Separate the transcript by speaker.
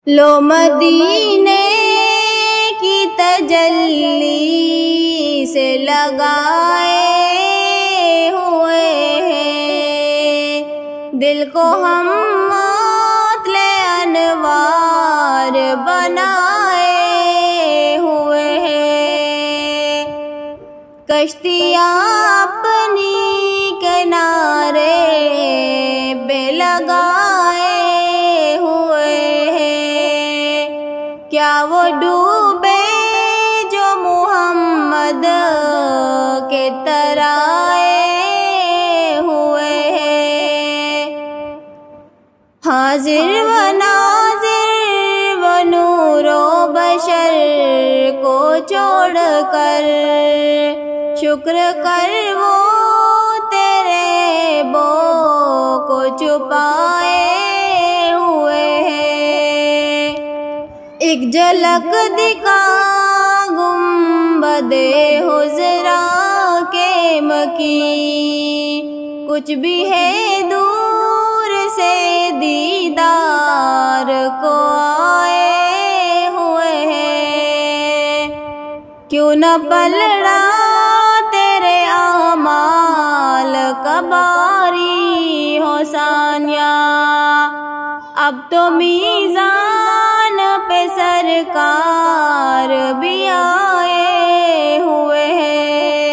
Speaker 1: لو مدینے کی تجلی سے لگائے ہوئے ہیں، دل کو ہم مطلع انوار بنائے ہوئے ہیں، کشتیاں اپنی کنارے پہ لگائے ہوئے ہیں، کیا وہ ڈوبے جو محمد کے ترائے ہوئے ہیں، حاضر و ناظر و نور و بشر کو چھوڑ کر شکر کر وہ تیرے بو کو چھپائے ہوئے ہیں، ایک جھلک دکھا گنبد حضرا کے مکی، کچھ بھی ہے دور سے دیدار کو آئے ہوئے ہیں، کیوں نہ پلڑا تیرے اعمال کا باری ہو ثانیہ، اب تو میزان پہ سرکار بھی آئے ہوئے ہیں۔